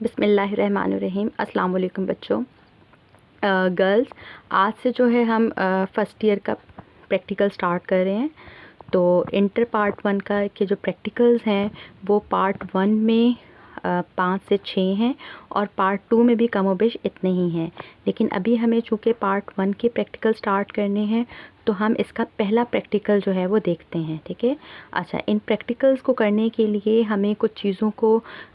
बिस्मिल्लाहिर्रहमानिर्रहीम। अस्सलाम वालेकुम बच्चों। गर्ल्स, आज से जो है हम फ़र्स्ट ईयर का प्रैक्टिकल स्टार्ट कर रहे हैं। तो इंटर पार्ट 1 का के जो प्रैक्टिकल्स हैं वो पार्ट 1 में 5 से 6 हैं और पार्ट 2 में भी कमोबेश इतने ही हैं। लेकिन अभी हमें चूँकि पार्ट 1 के प्रैक्टिकल स्टार्ट करने हैं तो हम इसका पहला प्रैक्टिकल जो है वो देखते हैं, ठीक है। अच्छा, इन प्रैक्टिकल्स को करने के लिए हमें कुछ चीज़ों को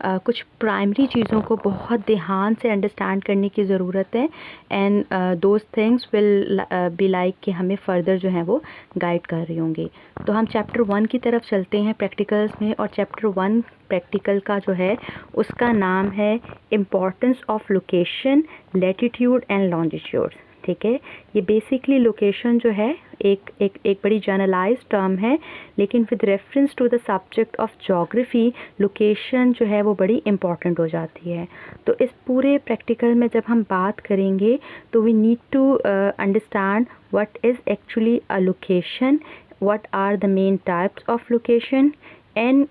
कुछ प्राइमरी चीज़ों को बहुत ध्यान से अंडरस्टैंड करने की ज़रूरत है। And those things will be like कि हमें फ़र्दर जो है वो गाइड कर रही होंगी। तो हम चैप्टर 1 की तरफ चलते हैं प्रैक्टिकल्स में। और चैप्टर 1 प्रैक्टिकल का जो है उसका नाम है importance of location, latitude and longitude, ठीक है। ये बेसिकली लोकेशन जो है एक बड़ी जनरलाइज टर्म है, लेकिन with reference to the subject of geography location जो है वो बड़ी इम्पॉर्टेंट हो जाती है। तो इस पूरे प्रैक्टिकल में जब हम बात करेंगे तो we need to understand what is actually a location, what are the main types of location, and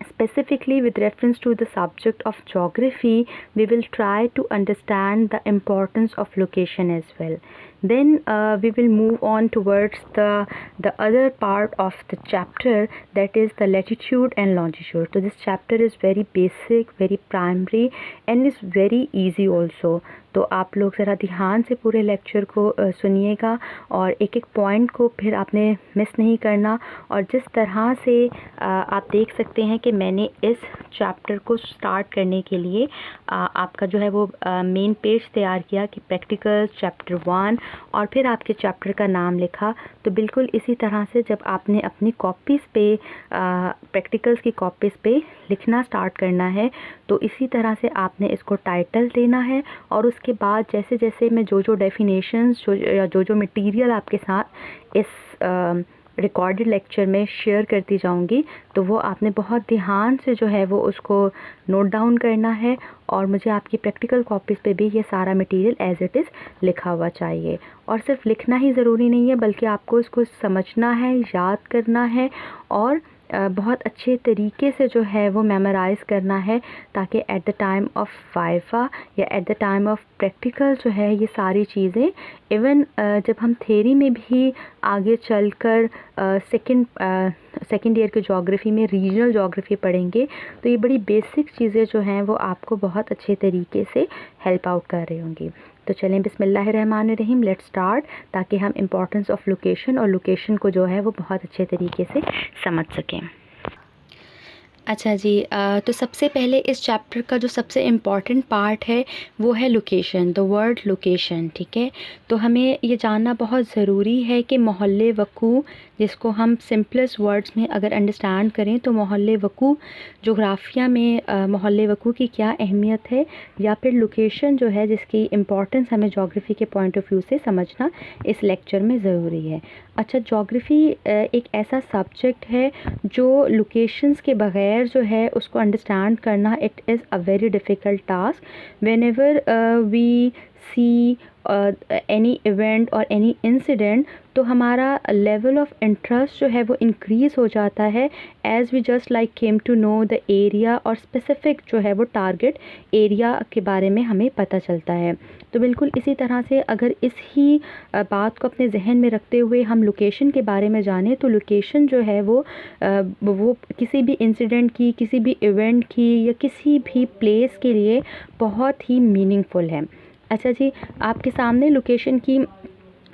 specifically with reference to the subject of geography we will try to understand the importance of location as well. Then we will move on towards the other part of the chapter, that is the latitude and longitude. So this chapter is very basic, very primary and is very easy also. तो आप लोग ज़रा ध्यान से पूरे lecture को सुनिएगा और एक एक पॉइंट को फिर आपने मिस नहीं करना। और जिस तरह से आप देख सकते हैं कि मैंने इस चैप्टर को स्टार्ट करने के लिए आपका जो है वो मेन पेज तैयार किया कि प्रैक्टिकल चैप्टर 1 और फिर आपके चैप्टर का नाम लिखा। तो बिल्कुल इसी तरह से जब आपने अपनी कॉपीज़ पे प्रैक्टिकल्स की कॉपीज़ पे लिखना स्टार्ट करना है तो इसी तरह से आपने इसको टाइटल देना है। और उसके बाद जैसे जैसे मैं जो डेफिनेशंस जो मटेरियल आपके साथ इस रिकॉर्डेड लेक्चर में शेयर करती जाऊंगी तो वो आपने बहुत ध्यान से जो है वो उसको नोट डाउन करना है। और मुझे आपकी प्रैक्टिकल कॉपीज़ पे भी ये सारा मटेरियल एज इट इज़ लिखा हुआ चाहिए। और सिर्फ लिखना ही ज़रूरी नहीं है बल्कि आपको इसको समझना है, याद करना है और बहुत अच्छे तरीके से जो है वो मेमोराइज़ करना है, ताकि at the time of viva या at the time of practical जो है ये सारी चीज़ें इवन जब हम थ्योरी में भी आगे चलकर सेकेंड ईयर के ज्योग्राफी में रीजनल ज्योग्राफी पढ़ेंगे तो ये बड़ी बेसिक चीज़ें जो हैं वो आपको बहुत अच्छे तरीके से हेल्प आउट कर रही होंगी। तो चलें बिस्मिल्लाहिर्रहमानिर्रहीम, लेट्स स्टार्ट, ताकि हम इम्पॉर्टेंस ऑफ लोकेशन और लोकेशन को जो है वो बहुत अच्छे तरीके से समझ सकें। अच्छा जी, तो सबसे पहले इस चैप्टर का जो सबसे इम्पॉर्टेंट पार्ट है वो है लोकेशन, द वर्ड लोकेशन, ठीक है। तो हमें ये जानना बहुत ज़रूरी है कि मोहल्ले वकू, जिसको हम सिंपलेस्ट वर्ड्स में अगर अंडरस्टैंड करें तो मोहल्ले वकू जोग्राफिया में मोहल्ले वकू की क्या अहमियत है, या फिर लोकेशन जो है जिसकी इम्पॉर्टेंस हमें ज्योग्राफी के पॉइंट ऑफ व्यू से समझना इस लेक्चर में ज़रूरी है। अच्छा, ज्योग्राफी एक ऐसा सब्जेक्ट है जो लोकेशंस के बग़ैर जो है उसको अंडरस्टैंड करना it is a very difficult task. Whenever we see any event or any incident तो हमारा लेवल ऑफ इंटरेस्ट जो है वो इंक्रीज़ हो जाता है as we just like came to know the area, और स्पेसिफ़िक जो है वो टारगेट एरिया के बारे में हमें पता चलता है। तो बिल्कुल इसी तरह से अगर इस ही बात को अपने जहन में रखते हुए हम लोकेशन के बारे में जानें तो लोकेशन जो है वो किसी भी इंसिडेंट की, किसी भी इवेंट की या किसी भी प्लेस के लिए बहुत ही मीनिंगफुल है। अच्छा जी, आपके सामने लोकेशन की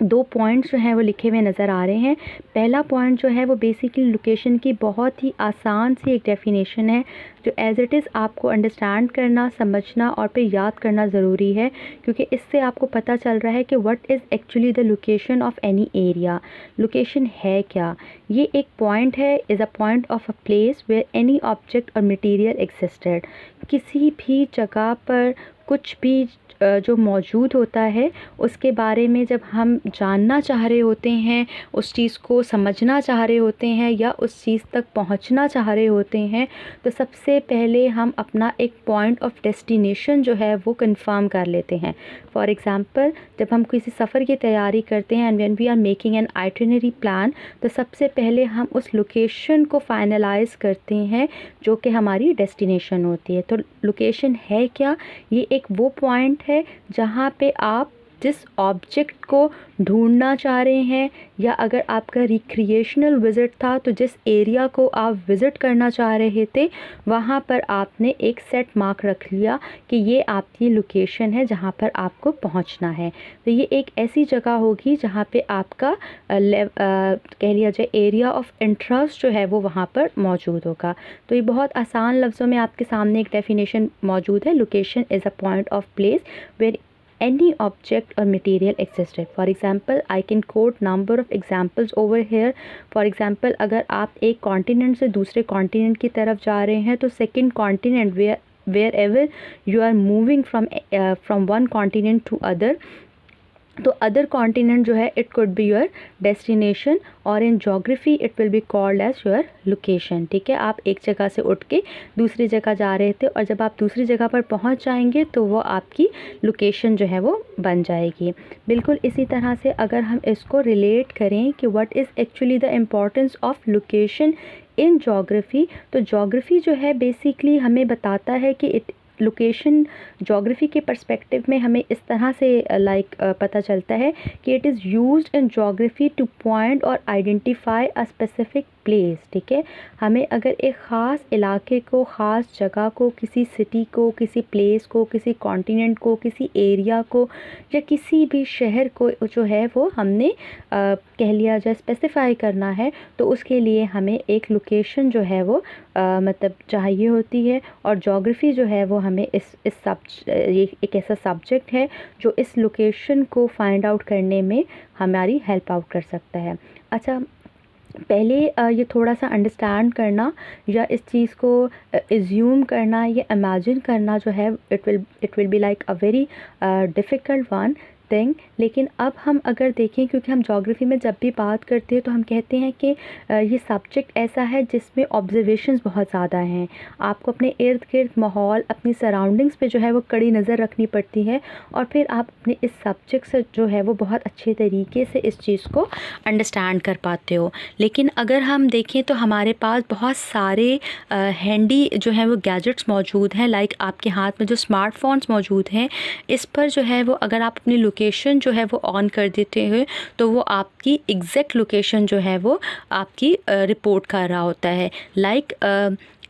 2 पॉइंट्स जो हैं वो लिखे हुए नज़र आ रहे हैं। पहला पॉइंट जो है वो बेसिकली लोकेशन की बहुत ही आसान सी एक डेफिनेशन है जो एज़ इट इज़ आपको अंडरस्टैंड करना, समझना और फिर याद करना ज़रूरी है, क्योंकि इससे आपको पता चल रहा है कि what is actually the location of any area. Location है क्या? ये एक पॉइंट है, is a point of a place where any object or material existed. किसी भी जगह पर कुछ भी जो मौजूद होता है उसके बारे में जब हम जानना चाह रहे होते हैं, उस चीज़ को समझना चाह रहे होते हैं या उस चीज़ तक पहुंचना चाह रहे होते हैं, तो सबसे पहले हम अपना एक पॉइंट ऑफ डेस्टिनेशन जो है वो कंफर्म कर लेते हैं। फॉर एग्ज़ाम्पल, जब हम किसी सफ़र की तैयारी करते हैं and when we are making an itinerary plan, तो सबसे पहले हम उस लोकेशन को फाइनलाइज़ करते हैं जो कि हमारी डेस्टिनेशन होती है। तो लोकेशन है क्या? ये एक वो पॉइंट है जहाँ पे आप जिस ऑब्जेक्ट को ढूंढना चाह रहे हैं, या अगर आपका रिक्रिएशनल विज़िट था तो जिस एरिया को आप विज़िट करना चाह रहे थे, वहाँ पर आपने एक सेट मार्क रख लिया कि ये आपकी लोकेशन है जहाँ पर आपको पहुँचना है। तो ये एक ऐसी जगह होगी जहाँ पे आपका कह लिया जाए एरिया ऑफ इंटरेस्ट जो है वो वहाँ पर मौजूद होगा। तो ये बहुत आसान लफ्ज़ों में आपके सामने एक डेफिनेशन मौजूद है। Location is a point of place where any object or material existed. For example, I can quote number of examples over here. For example, अगर आप एक कॉन्टिनेंट से दूसरे कॉन्टिनेंट की तरफ जा रहे हैं, तो second continent wherever you are moving from one continent to other, तो अदर कॉन्टिनेंट जो है it could be your destination, और in geography it will be called as your location. ठीक है, आप एक जगह से उठ के दूसरी जगह जा रहे थे और जब आप दूसरी जगह पर पहुंच जाएंगे तो वो आपकी लोकेशन जो है वो बन जाएगी। बिल्कुल इसी तरह से अगर हम इसको रिलेट करें कि what is actually the importance of location in geography, तो जोग्राफी जो है बेसिकली हमें बताता है कि लोकेशन जोग्राफी के पर्सपेक्टिव में हमें इस तरह से पता चलता है कि it is used in geography two point और आइडेंटिफाई अ स्पेसिफिक प्लेस। ठीक है, हमें अगर एक ख़ास इलाके को, ख़ास जगह को, किसी सिटी को, किसी प्लेस को, किसी कॉन्टिनेंट को, किसी एरिया को या किसी भी शहर को जो है वो हमने कह लिया जाए स्पेसिफाई करना है, तो उसके लिए हमें एक लोकेशन जो है वो मतलब चाहिए होती है। और जोग्राफी जो है वो हमें ये एक ऐसा सब्जेक्ट है जो इस लोकेशन को फाइंड आउट करने में हमारी हेल्प आउट कर सकता है। अच्छा, पहले ये थोड़ा सा अंडरस्टैंड करना या इस चीज़ को एज्यूम करना या इमेजिन करना जो है it will be like a very difficult one thing. लेकिन अब हम अगर देखें, क्योंकि हम जोग्राफ़ी में जब भी बात करते हैं तो हम कहते हैं कि ये सब्जेक्ट ऐसा है जिसमें ऑब्जर्वेशंस बहुत ज़्यादा हैं। आपको अपने इर्द गिर्द माहौल, अपनी सराउंडिंग्स पे जो है वो कड़ी नज़र रखनी पड़ती है और फिर आप अपने इस सब्जेक्ट से जो है वो बहुत अच्छे तरीके से इस चीज़ को अंडरस्टैंड कर पाते हो। लेकिन अगर हम देखें तो हमारे पास बहुत सारे हैंडी जो है वो गैजेट्स मौजूद हैं, लाइक आपके हाथ में जो स्मार्टफोन्स मौजूद हैं, इस पर जो है वो अगर आप अपनी लोकेशन जो है वो ऑन कर देते हैं तो वो आपकी एग्जैक्ट लोकेशन जो है वो आपकी रिपोर्ट कर रहा होता है। लाइक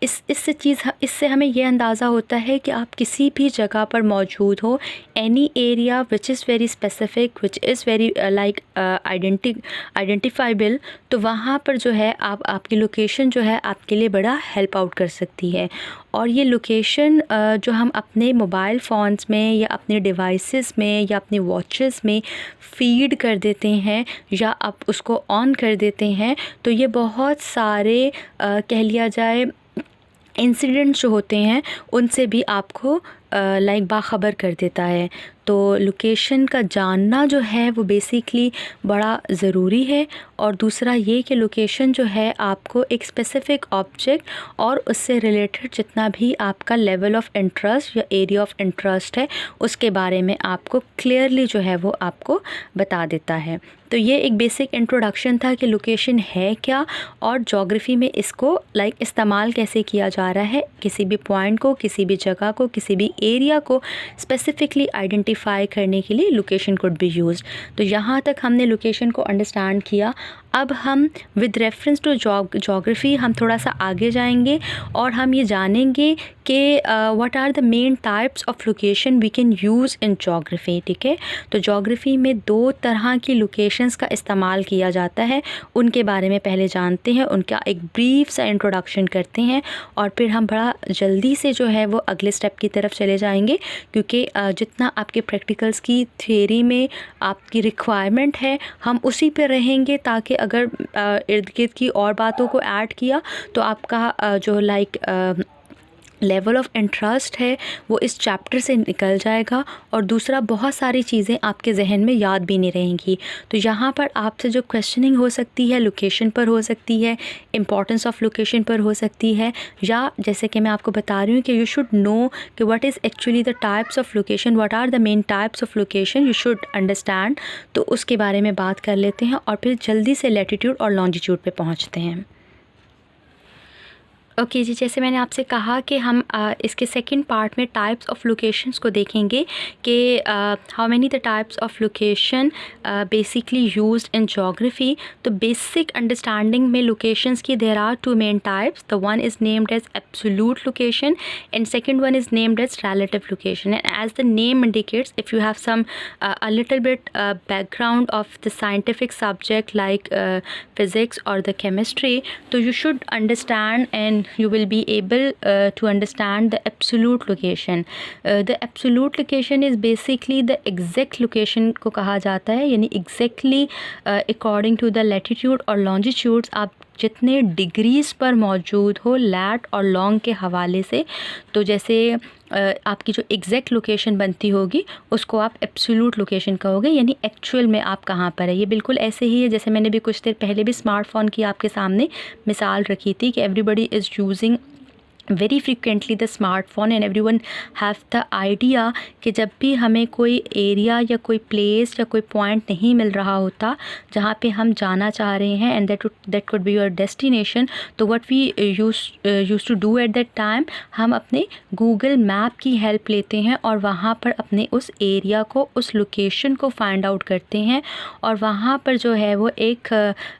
इससे हमें ये अंदाज़ा होता है कि आप किसी भी जगह पर मौजूद हो, any area which is very specific, which is very like identifiable, तो वहाँ पर जो है आपकी लोकेशन जो है आपके लिए बड़ा हेल्प आउट कर सकती है। और ये लोकेशन जो हम अपने मोबाइल फ़ोन्स में या अपने डिवाइसेस में या अपने वॉचेस में फ़ीड कर देते हैं या आप उसको ऑन कर देते हैं, तो ये बहुत सारे कह लिया जाए इंसिडेंट्स जो होते हैं उनसे भी आपको लाइक बाखबर कर देता है। तो लोकेशन का जानना जो है वो बेसिकली बड़ा ज़रूरी है। और दूसरा ये कि लोकेशन जो है आपको एक स्पेसिफ़िक ऑब्जेक्ट और उससे रिलेटेड जितना भी आपका लेवल ऑफ इंटरेस्ट या एरिया ऑफ इंटरेस्ट है उसके बारे में आपको क्लियरली जो है वो आपको बता देता है। तो ये एक बेसिक इंट्रोडक्शन था कि लोकेशन है क्या और जोग्राफ़ी में इसको लाइक इस्तेमाल कैसे किया जा रहा है, किसी भी पॉइंट को, किसी भी जगह को, किसी भी एरिया को स्पेसिफिकली आइडेंटिफाई करने के लिए लोकेशन कुड बी यूज्ड। तो यहाँ तक हमने लोकेशन को अंडरस्टैंड किया। अब हम विद रेफरेंस टू जोग्राफ़ी हम थोड़ा सा आगे जाएंगे और हम ये जानेंगे कि what are the main types of location we can use in geography. ठीक है, तो जोग्राफ़ी में दो तरह की लोकेशंस का इस्तेमाल किया जाता है, उनके बारे में पहले जानते हैं, उनका एक ब्रीफ सा इंट्रोडक्शन करते हैं और फिर हम बड़ा जल्दी से जो है वो अगले स्टेप की तरफ चले जाएंगे, क्योंकि जितना आपके प्रैक्टिकल्स की थियरी में आपकी रिक्वायरमेंट है हम उसी पे रहेंगे, ताकि अगर इर्द गिर्द की और बातों को ऐड किया तो आपका जो लाइक लेवल ऑफ इंटरेस्ट है वो इस चैप्टर से निकल जाएगा, और दूसरा बहुत सारी चीज़ें आपके जहन में याद भी नहीं रहेंगी। तो यहाँ पर आपसे जो क्वेश्चनिंग हो सकती है लोकेशन पर हो सकती है, इम्पॉर्टेंस ऑफ लोकेशन पर हो सकती है, या जैसे कि मैं आपको बता रही हूँ कि यू शुड नो कि what is actually the types of location, what are the main types of location, you should understand. तो उसके बारे में बात कर लेते हैं और फिर जल्दी से लैटिट्यूड और लॉन्जिट्यूड पे पहुँचते हैं। ओके जी, जैसे मैंने आपसे कहा कि हम इसके सेकंड पार्ट में टाइप्स ऑफ लोकेशंस को देखेंगे कि how many the types of location basically used in geography. तो बेसिक अंडरस्टैंडिंग में लोकेशंस की there are two main types. The one is named as absolute location and second one is named as relative location. And as the name indicates, if you have some a little bit background of the scientific subject like physics or the chemistry, so you should understand and you will be able to understand the absolute location. The absolute location is basically the exact location को कहा जाता है, यानी exactly according to the latitude और longitudes आप जितने degrees पर मौजूद हो लैट और लॉन्ग के हवाले से। तो जैसे आपकी जो एग्जैक्ट लोकेशन बनती होगी उसको आप एब्सोल्यूट लोकेशन कहोगे, यानी एक्चुअल में आप कहाँ पर है। ये बिल्कुल ऐसे ही है जैसे मैंने भी कुछ देर पहले भी स्मार्टफोन की आपके सामने मिसाल रखी थी कि everybody is using very frequently the smartphone and every one have the idea कि जब भी हमें कोई एरिया या कोई प्लेस या कोई पॉइंट नहीं मिल रहा होता जहाँ पे हम जाना चाह रहे हैं and that could be your destination, तो what we use to do at that time, हम अपने गूगल मैप की हेल्प लेते हैं और वहाँ पर अपने उस एरिया को, उस लोकेशन को फाइंड आउट करते हैं, और वहाँ पर जो है वो एक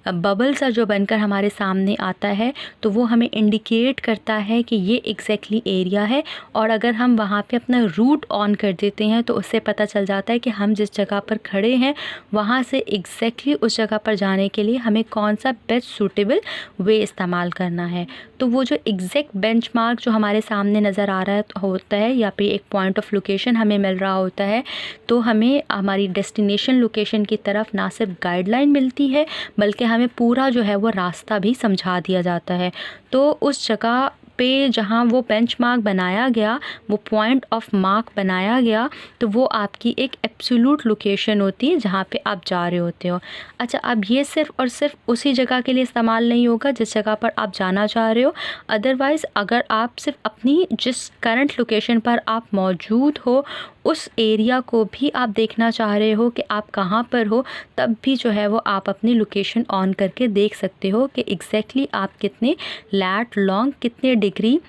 बबल सा जो बनकर हमारे सामने आता है तो वो हमें इंडिकेट करता है कि ये एग्जैक्टली एरिया है। और अगर हम वहाँ पे अपना रूट ऑन कर देते हैं तो उससे पता चल जाता है कि हम जिस जगह पर खड़े हैं वहाँ से एग्जैक्टली उस जगह पर जाने के लिए हमें कौन सा बेस्ट सूटेबल वे इस्तेमाल करना है। तो वो जो एग्जैक्ट बेंचमार्क जो हमारे सामने नज़र आ रहा होता है या फिर एक पॉइंट ऑफ लोकेशन हमें मिल रहा होता है, तो हमें हमारी डेस्टिनेशन लोकेशन की तरफ ना सिर्फ गाइडलाइन मिलती है बल्कि हमें पूरा जो है वो रास्ता भी समझा दिया जाता है। तो उस जगह पे जहाँ वो बेंचमार्क बनाया गया, वो पॉइंट ऑफ मार्क बनाया गया, तो वो आपकी एक एब्सोल्यूट लोकेशन होती है जहाँ पे आप जा रहे होते हो। अच्छा, अब ये सिर्फ़ और सिर्फ उसी जगह के लिए इस्तेमाल नहीं होगा जिस जगह पर आप जाना चाह रहे हो। अदरवाइज़ अगर आप सिर्फ अपनी जिस करंट लोकेशन पर आप मौजूद हो उस एरिया को भी आप देखना चाह रहे हो कि आप कहाँ पर हो, तब भी जो है वो आप अपनी लोकेशन ऑन करके देख सकते हो कि एग्जैक्टली आप कितने लैट लॉन्ग, कितने डिग्री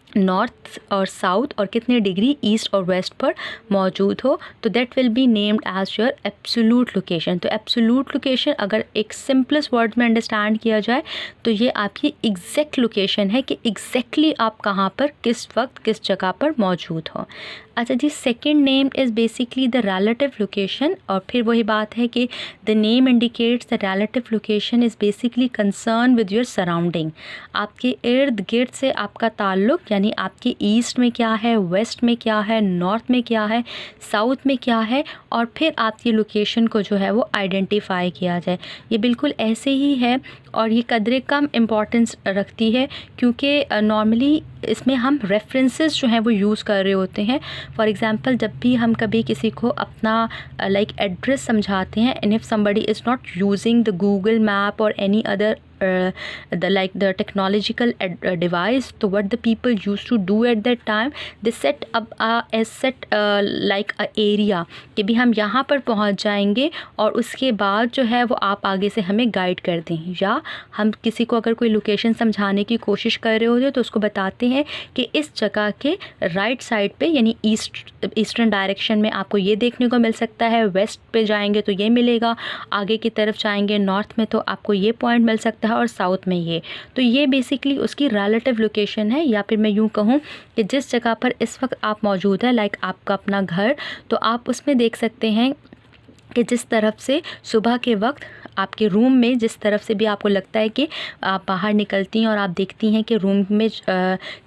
नॉर्थ और साउथ और कितने डिग्री ईस्ट और वेस्ट पर मौजूद हो। तो that will be named as your absolute location. तो एब्सोल्यूट लोकेशन अगर एक सिंपलेस्ट वर्ड में अंडरस्टैंड किया जाए तो ये आपकी एग्जैक्ट लोकेशन है कि एग्जैक्टली आप कहाँ पर किस वक्त किस जगह पर मौजूद हो। अच्छा जी, second name is basically the relative location, और फिर वही बात है कि the name indicates the relative location is basically concern with your surrounding. आपके इर्द गिर्द से आपका ताल्लुक़, यानी आपके ईस्ट में क्या है, वेस्ट में क्या है, नॉर्थ में क्या है, साउथ में क्या है, और फिर आपकी लोकेशन को जो है वो आइडेंटिफाई किया जाए। ये बिल्कुल ऐसे ही है और ये कदरे कम इम्पॉर्टेंस रखती है क्योंकि नॉर्मली इसमें हम रेफरेंसेस जो हैं वो यूज़ कर रहे होते हैं। फॉर एग्ज़ाम्पल, जब भी हम कभी किसी को अपना लाइक एड्रेस समझाते हैं, and if somebody is not using the Google map और any other the technological device, so what the people used to do at that time, they set up like a area कि भी हम यहाँ पर पहुँच जाएंगे और उसके बाद जो है वो आप आगे से हमें गाइड कर दें। या हम किसी को अगर कोई लोकेशन समझाने की कोशिश कर रहे होते तो उसको बताते हैं कि इस जगह के राइट साइड पे, यानी ईस्टर्न डायरेक्शन में आपको ये देखने को मिल सकता है, वेस्ट पे जाएंगे तो ये मिलेगा, आगे की तरफ जाएंगे नॉर्थ में तो आपको ये पॉइंट मिल सकता है और साउथ में ये। तो ये बेसिकली उसकी रिलेटिव लोकेशन है। या फिर मैं यूँ कहूँ कि जिस जगह पर इस वक्त आप मौजूद है, लाइक आपका अपना घर, तो आप उसमें देख सकते हैं कि जिस तरफ से सुबह के वक्त आपके रूम में जिस तरफ से भी आपको लगता है कि आप बाहर निकलती हैं और आप देखती हैं कि रूम में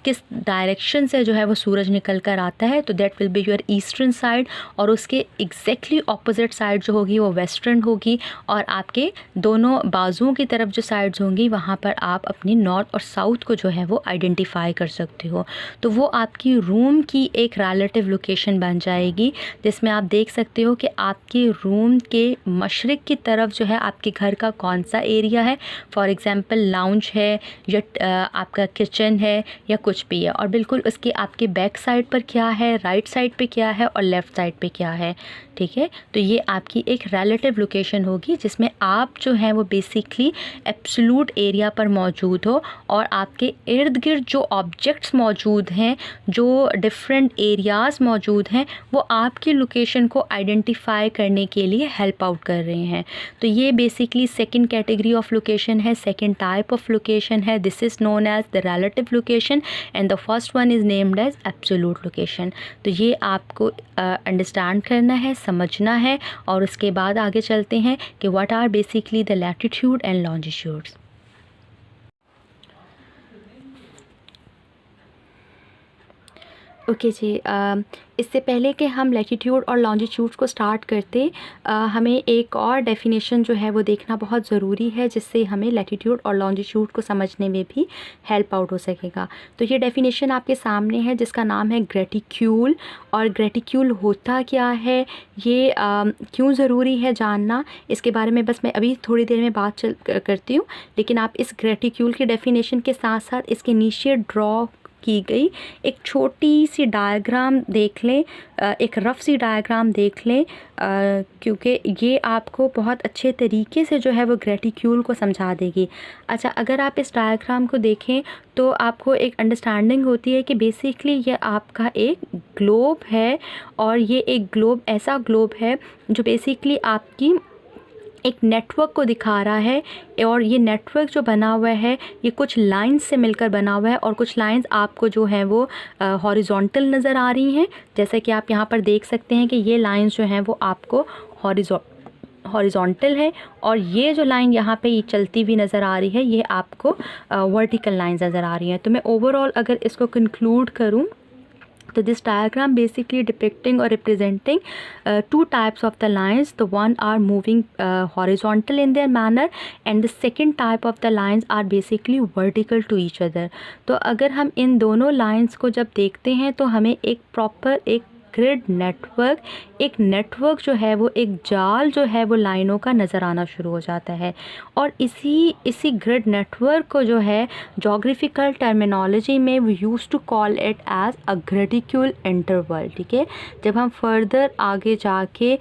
किस डायरेक्शन से जो है वो सूरज निकल कर आता है, तो that will be your eastern side, और उसके एग्जैक्टली ऑपोजिट साइड जो होगी वो वेस्टर्न होगी, और आपके दोनों बाजुओं की तरफ जो साइड्स होंगी वहाँ पर आप अपनी नॉर्थ और साउथ को जो है वो आइडेंटिफाई कर सकते हो। तो वो आपकी रूम की एक रिलेटिव लोकेशन बन जाएगी, जिसमें आप देख सकते हो कि आपके रूम के मशरिक़ की तरफ जो है आपके घर का कौन सा एरिया है। फॉर एग्ज़ाम्पल लाउंज है या आपका किचन है या कुछ भी है, और बिल्कुल उसके आपके बैक साइड पर क्या है, राइट साइड पे क्या है और लेफ़्ट साइड पे क्या है। ठीक है, तो ये आपकी एक रिलेटिव लोकेशन होगी जिसमें आप जो हैं वो बेसिकली एब्सोल्यूट एरिया पर मौजूद हो, और आपके इर्द गिर्द जो ऑब्जेक्ट्स मौजूद हैं, जो डिफरेंट एरियाज़ मौजूद हैं, वो आपकी लोकेशन को आइडेंटिफाई करने के लिए हेल्प आउट कर रहे हैं। तो ये basically second category of location है, सेकंड टाइप ऑफ लोकेशन है। This is known as the relative location and the first one is named as absolute location. तो ये आपको अंडरस्टैंड करना है, समझना है, और उसके बाद आगे चलते हैं कि what are basically the latitude and longitudes. Okay जी, इससे पहले कि हम लैटिट्यूड और लॉन्जिट्यूड को स्टार्ट करते, हमें एक और डेफिनेशन जो है वो देखना बहुत ज़रूरी है, जिससे हमें लैटिट्यूड और लॉन्जिट्यूड को समझने में भी हेल्प आउट हो सकेगा। तो ये डेफिनेशन आपके सामने है, जिसका नाम है ग्रेटिक्यूल। और ग्रेटिक्यूल होता क्या है, ये क्यों ज़रूरी है जानना, इसके बारे में बस मैं अभी थोड़ी देर में बात करती हूँ। लेकिन आप इस ग्रेटिक्यूल की डेफिनेशन के साथ साथ इसके नीचे ड्रॉ की गई एक छोटी सी डायग्राम देख लें, एक रफ़ सी डायग्राम देख लें, क्योंकि ये आपको बहुत अच्छे तरीके से जो है वो ग्रेटिक्यूल को समझा देगी। अच्छा, अगर आप इस डायग्राम को देखें तो आपको एक अंडरस्टैंडिंग होती है कि बेसिकली ये आपका एक ग्लोब है, और ये एक ग्लोब ऐसा ग्लोब है जो बेसिकली आपकी एक नेटवर्क को दिखा रहा है, और ये नेटवर्क जो बना हुआ है ये कुछ लाइंस से मिलकर बना हुआ है, और कुछ लाइंस आपको जो हैं वो हॉरिजॉन्टल नज़र आ रही हैं, जैसे कि आप यहाँ पर देख सकते हैं कि ये लाइंस जो हैं वो आपको हॉरिजॉन्टल है, और ये जो लाइन यहाँ पे ये चलती हुई नज़र आ रही है ये आपको वर्टिकल लाइंस नज़र आ रही हैं। तो मैं ओवरऑल अगर इसको कंक्लूड करूँ तो this diagram basically depicting or representing two types of the lines. The one are moving horizontal in their manner, and the second type of the lines are basically vertical to each other. तो अगर हम इन दोनों lines को जब देखते हैं तो हमें एक proper एक ग्रिड नेटवर्क, एक नेटवर्क जो है वो एक जाल जो है वो लाइनों का नज़र आना शुरू हो जाता है। और इसी ग्रिड नेटवर्क को जो है जोग्राफिकल टर्मिनोलॉजी में we use to call it as a graticule interval. ठीक है, जब हम फर्दर आगे जाके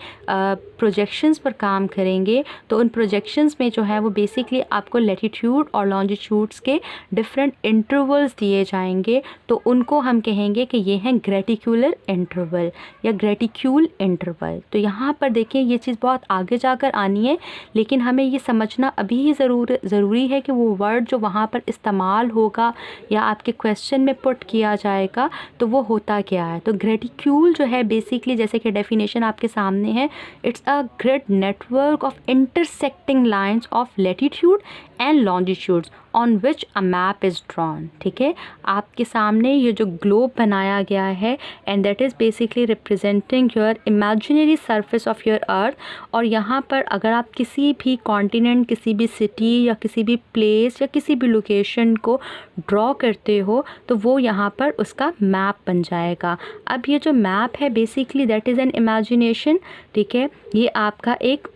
प्रोजेक्शंस पर काम करेंगे तो उन प्रोजेक्शंस में जो है वो बेसिकली आपको लैटिट्यूड और लॉन्जिट्यूड्स के डिफरेंट इंटरवल्स दिए जाएंगे, तो उनको हम कहेंगे कि ये हैं ग्रेटिक्यूलर इंटरवल या ग्रेटिक्यूल इंटरवल। तो यहाँ पर देखिए ये चीज़ बहुत आगे जाकर आनी है, लेकिन हमें ये समझना अभी ही ज़रूरी है कि वो वर्ड जो वहाँ पर इस्तेमाल होगा या आपके क्वेश्चन में पुट किया जाएगा तो वो होता क्या है। तो ग्रेटिक्यूल जो है बेसिकली जैसे कि डेफिनेशन आपके सामने है, it's a grid network of intersecting lines of latitude and longitudes on which a map is drawn. ठीक है, आपके सामने ये जो ग्लोब बनाया गया है and that is basically representing your imaginary surface of your earth. और यहाँ पर अगर आप किसी भी कॉन्टिनेंट, किसी भी सिटी या किसी भी प्लेस या किसी भी लोकेशन को ड्रॉ करते हो तो वो यहाँ पर उसका मैप बन जाएगा। अब ये जो मैप है basically that is an imagination. ठीक है, ये आपका एक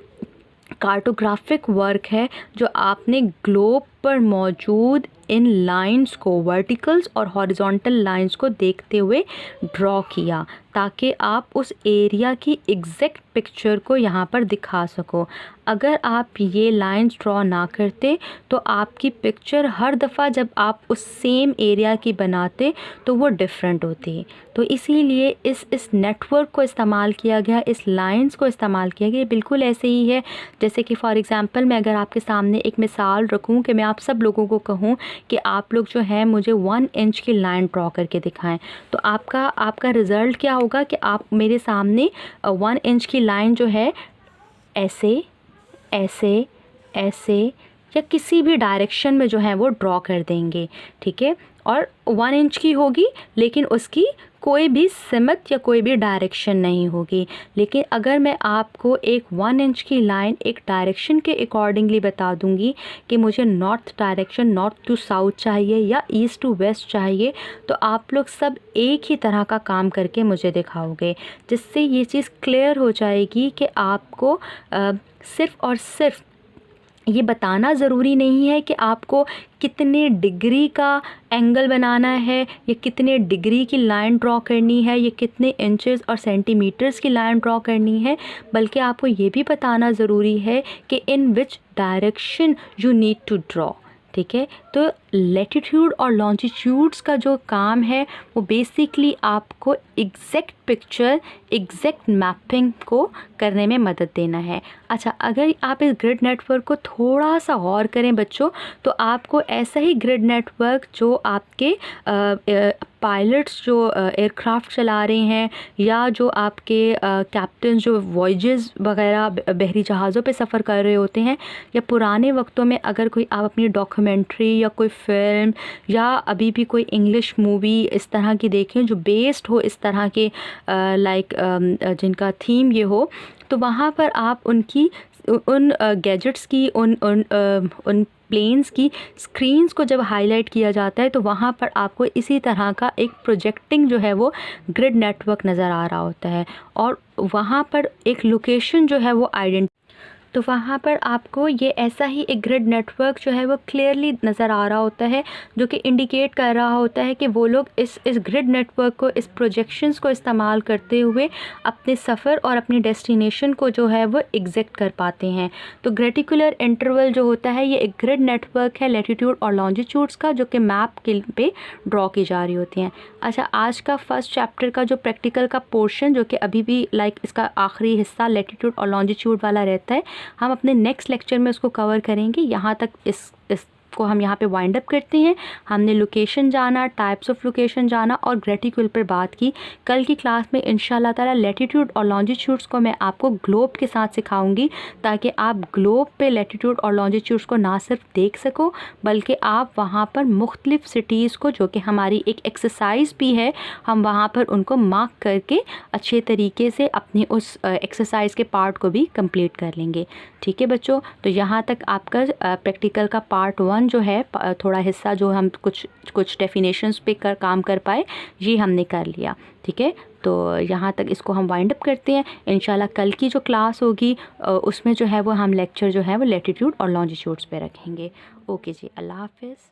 कार्टोग्राफिक वर्क है जो आपने ग्लोब पर मौजूद इन लाइंस को, वर्टिकल्स और हॉरिजॉन्टल लाइंस को देखते हुए ड्रॉ किया ताकि आप उस एरिया की एग्जैक्ट पिक्चर को यहाँ पर दिखा सको। अगर आप ये लाइंस ड्रॉ ना करते तो आपकी पिक्चर हर दफ़ा जब आप उस सेम एरिया की बनाते तो वो डिफरेंट होती। तो इसीलिए इस नेटवर्क को इस्तेमाल किया गया, इस लाइंस को इस्तेमाल किया गया। बिल्कुल ऐसे ही है जैसे कि फॉर एग्ज़ाम्पल मैं अगर आपके सामने एक मिसाल रखूं कि मैं आप सब लोगों को कहूं कि आप लोग जो हैं मुझे 1 इंच की लाइन ड्रॉ करके दिखाएं, तो आपका रिज़ल्ट क्या होगा कि आप मेरे सामने 1 इंच की लाइन जो है ऐसे ऐसे ऐसे या किसी भी डायरेक्शन में जो है वो ड्रॉ कर देंगे, ठीक है। और 1 इंच की होगी, लेकिन उसकी कोई भी सिमत या कोई भी डायरेक्शन नहीं होगी। लेकिन अगर मैं आपको एक 1 इंच की लाइन एक डायरेक्शन के अकॉर्डिंगली बता दूंगी कि मुझे north direction, north to south चाहिए या ईस्ट टू वेस्ट चाहिए, तो आप लोग सब एक ही तरह का काम करके मुझे दिखाओगे, जिससे ये चीज़ क्लियर हो जाएगी कि आपको सिर्फ़ और सिर्फ ये बताना ज़रूरी नहीं है कि आपको कितने डिग्री का एंगल बनाना है, या कितने डिग्री की लाइन ड्रॉ करनी है, या कितने इंचेस और सेंटीमीटर्स की लाइन ड्रॉ करनी है, बल्कि आपको ये भी बताना ज़रूरी है कि in which direction you need to draw, ठीक है। तो लैटिट्यूड और लॉन्जिट्यूड्स का जो काम है वो बेसिकली आपको एग्जैक्ट पिक्चर, एग्जैक्ट मैपिंग को करने में मदद देना है। अच्छा, अगर आप इस ग्रिड नेटवर्क को थोड़ा सा गौर करें बच्चों, तो आपको ऐसा ही ग्रिड नेटवर्क जो आपके पायलट्स जो एयरक्राफ्ट चला रहे हैं, या जो आपके कैप्टन जो वॉयजेस वगैरह बहरी जहाज़ों पे सफ़र कर रहे होते हैं, या पुराने वक्तों में अगर कोई आप अपनी डॉक्यूमेंट्री या कोई फिल्म या अभी भी कोई इंग्लिश मूवी इस तरह की देखें जो बेस्ड हो इस तरह के लाइक जिनका थीम ये हो, तो वहाँ पर आप उनकी उन गैजेट्स की उन प्लेन्स की स्क्रीन्स को जब हाईलाइट किया जाता है, तो वहाँ पर आपको इसी तरह का एक प्रोजेक्टिंग जो है वो ग्रिड नेटवर्क नज़र आ रहा होता है, और वहाँ पर एक लोकेशन जो है वो तो वहाँ पर आपको ये ऐसा ही एक ग्रिड नेटवर्क जो है वो क्लियरली नज़र आ रहा होता है, जो कि इंडिकेट कर रहा होता है कि वो लोग इस ग्रिड नेटवर्क को, इस प्रोजेक्शंस को इस्तेमाल करते हुए अपने सफ़र और अपनी डेस्टिनेशन को जो है वो एग्जैक्ट कर पाते हैं। तो ग्रेटिकुलर इंटरवल जो होता है ये एक ग्रिड नेटवर्क है लैटिट्यूड और लॉन्जिट्यूड्स का, जो कि मैप के पे ड्रॉ की जा रही होती हैं। अच्छा, आज का फर्स्ट चैप्टर का जो प्रैक्टिकल का पोर्शन, जो कि अभी भी लाइक इसका आखिरी हिस्सा लैटिट्यूड और लॉन्जिट्यूड वाला रहता है, हम अपने नेक्स्ट लेक्चर में उसको कवर करेंगे। यहाँ तक इसको हम यहाँ पे वाइंड अप करते हैं। हमने लोकेशन जाना, टाइप्स ऑफ लोकेशन जाना और ग्रेटिक्यूल पर बात की। कल की क्लास में इंशाल्लाह ताला लैटिट्यूड और लॉन्जिट्यूड्स को मैं आपको ग्लोब के साथ सिखाऊंगी, ताकि आप ग्लोब पे लैटिट्यूड और लॉन्जिट्यूड्स को ना सिर्फ देख सको, बल्कि आप वहाँ पर मुख्तलिफ सिटीज़ को, जो कि हमारी एक एक्सरसाइज भी है, हम वहाँ पर उनको मार्क करके अच्छे तरीके से अपनी उस एक्सरसाइज के पार्ट को भी कंप्लीट कर लेंगे। ठीक है बच्चों, तो यहाँ तक आपका प्रैक्टिकल का पार्ट 1 जो है, थोड़ा हिस्सा जो हम कुछ डेफिनेशंस पे काम कर पाए, ये हमने कर लिया। ठीक है, तो यहाँ तक इसको हम वाइंड अप करते हैं। इंशाल्लाह कल की जो क्लास होगी उसमें जो है वो हम लेक्चर जो है वो लैटिट्यूड और लॉन्जिट्यूड्स पे रखेंगे। ओके जी, अल्लाह हाफिज़।